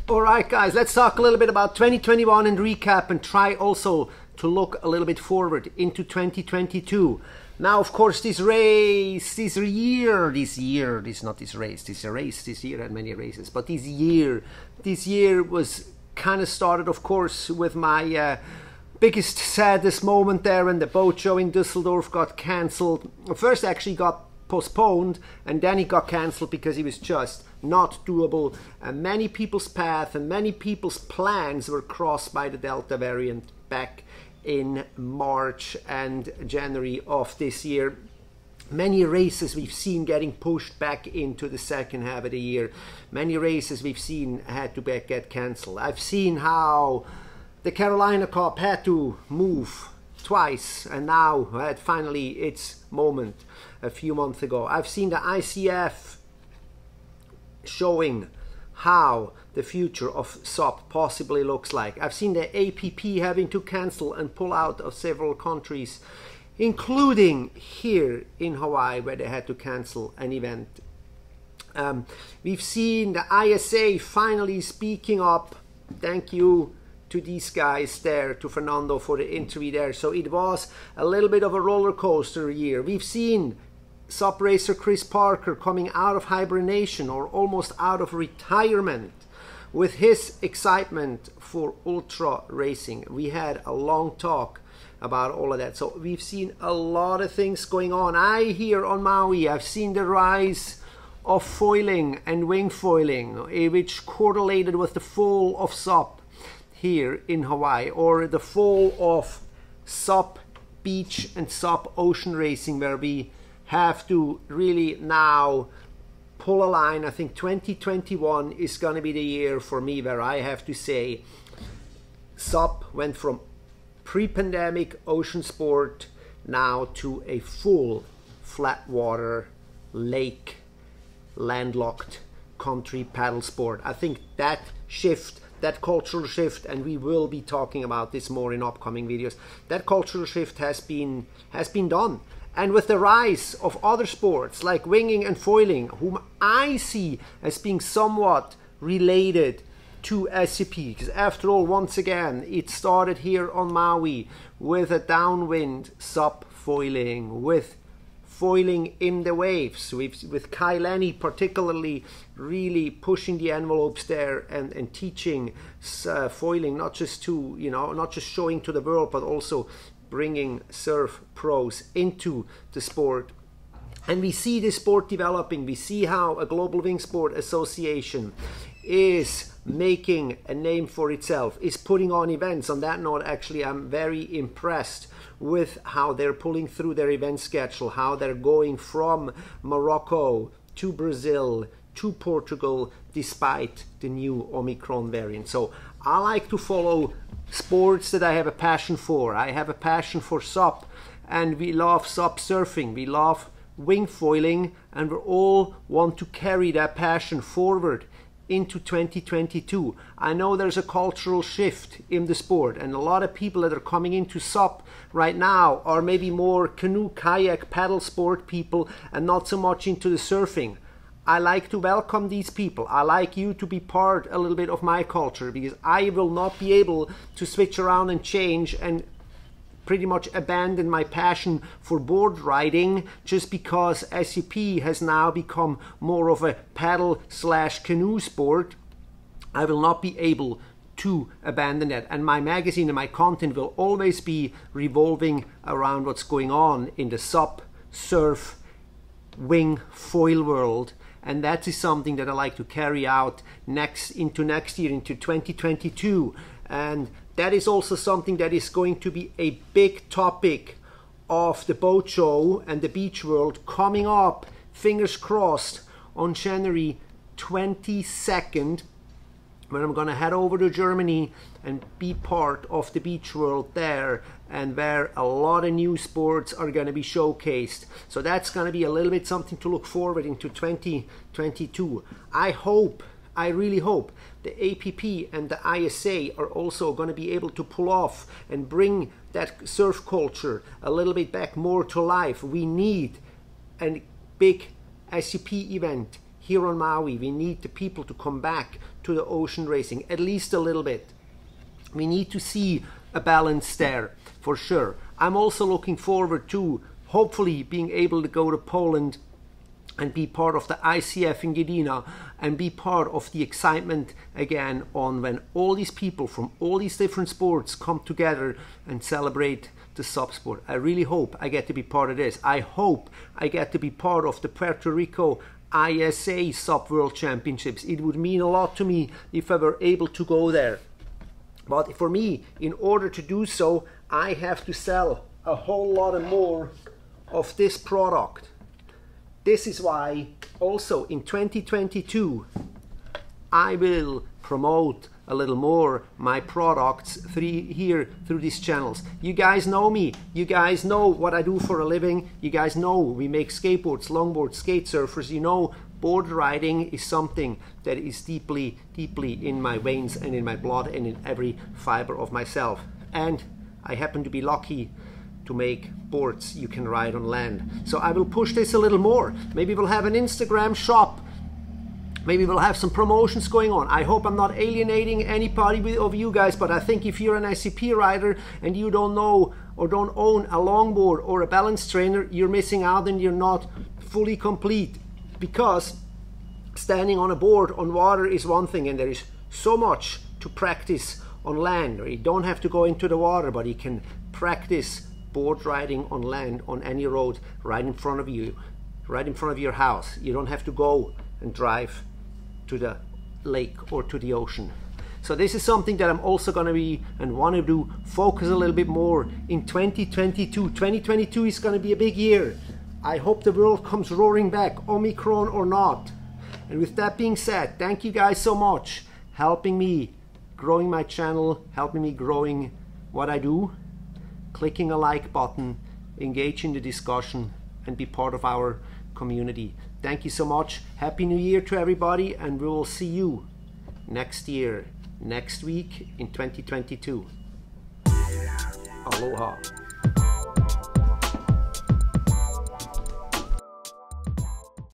Alright guys, let's talk a little bit about 2021 and recap, and try also to look a little bit forward into 2022. Now of course this year had many races, but this year was kind of started of course with my biggest saddest moment there when the boat show in Düsseldorf got cancelled. First actually got postponed, and then it got cancelled because it was just not doable, and many people's path and many people's plans were crossed by the Delta variant back in March and January of this year. Many races we've seen getting pushed back into the second half of the year. Many races we've seen had to get cancelled. I've seen how the Carolina Cup had to move twice, and now had finally its moment a few months ago. I've seen the ICF showing how the future of SUP possibly looks like. I've seen the APP having to cancel and pull out of several countries, including here in Hawaii, where they had to cancel an event. We've seen the ISA finally speaking up. Thank you to these guys there, to Fernando for the interview there. So it was a little bit of a roller coaster year. We've seen SUP racer Chris Parker coming out of hibernation, or almost out of retirement, with his excitement for ultra racing. We had a long talk about all of that. So we've seen a lot of things going on. Here on Maui, I've seen the rise of foiling and wing foiling, which correlated with the fall of SUP here in Hawaii, or the fall of SUP beach and SUP ocean racing, where we have to really now pull a line. I think 2021 is going to be the year for me where I have to say SUP went from pre-pandemic ocean sport now to a full flat water, lake, landlocked country paddle sport. I think that shift, that cultural shift, and we will be talking about this more in upcoming videos, that cultural shift has been done. And with the rise of other sports like winging and foiling, whom I see as being somewhat related to SUP, because after all, once again, it started here on Maui with a downwind SUP foiling, with foiling in the waves, with Kai Lenny particularly really pushing the envelopes there and teaching foiling, not just to, not just showing to the world, but also bringing surf pros into the sport. And we see this sport developing. We see how a Global Wing Sport Association is making a name for itself, is putting on events. On that note, actually, I'm very impressed with how they're pulling through their event schedule, how they're going from Morocco to Brazil to Portugal despite the new Omicron variant. So I like to follow sports that I have a passion for. I have a passion for SUP, and we love SUP surfing, we love wing foiling, and we all want to carry that passion forward into 2022. I know there's a cultural shift in the sport, and a lot of people that are coming into SUP right now are maybe more canoe, kayak, paddle sport people, and not so much into the surfing. I like to welcome these people. I like you to be part a little bit of my culture, because I will not be able to switch around and change and pretty much abandon my passion for board riding just because SUP has now become more of a paddle/canoe sport. I will not be able to abandon that, and my magazine and my content will always be revolving around what's going on in the SUP, surf, wing, foil world. And that is something that I like to carry out into next year, into 2022. And that is also something that is going to be a big topic of the boat show and the beach world coming up, fingers crossed, on January 22nd, when I'm going to head over to Germany and be part of the beach world there, and where a lot of new sports are going to be showcased. So that's going to be a little bit something to look forward into 2022. I really hope the APP and the ISA are also going to be able to pull off and bring that surf culture a little bit back more to life. We need a big SUP event here on Maui. We need the people to come back to the ocean racing, at least a little bit. We need to see a balance there, for sure. I'm also looking forward to hopefully being able to go to Poland and be part of the ICF in Gdynia and be part of the excitement again on when all these people from all these different sports come together and celebrate the SUP sport. I really hope I get to be part of this. I hope I get to be part of the Puerto Rico ISA SUP World Championships. It would mean a lot to me if I were able to go there. But for me, in order to do so, I have to sell a whole lot more of this product. This is why also in 2022 I will promote a little more my products here through these channels. You guys know me, you guys know what I do for a living, you guys know we make skateboards, longboards, skate surfers. You know board riding is something that is deeply in my veins and in my blood and in every fiber of myself. And I happen to be lucky to make boards you can ride on land. So I will push this a little more. Maybe we'll have an Instagram shop. Maybe we'll have some promotions going on. I hope I'm not alienating anybody of you guys, but I think if you're an SUP rider and you don't know or don't own a longboard or a balance trainer, you're missing out and you're not fully complete, because standing on a board on water is one thing, and there is so much to practice on land. Or you don't have to go into the water, but you can practice board riding on land on any road right in front of you, right in front of your house. You don't have to go and drive to the lake or to the ocean. So this is something that I'm also going to be and want to do, focus a little bit more in 2022. 2022 is going to be a big year. I hope the world comes roaring back, Omicron or not. And with that being said, thank you guys so much helping me growing my channel, helping me growing what I do. Clicking a like button, engage in the discussion, and be part of our community. Thank you so much. Happy New Year to everybody, and we will see you next year, next week in 2022. Aloha.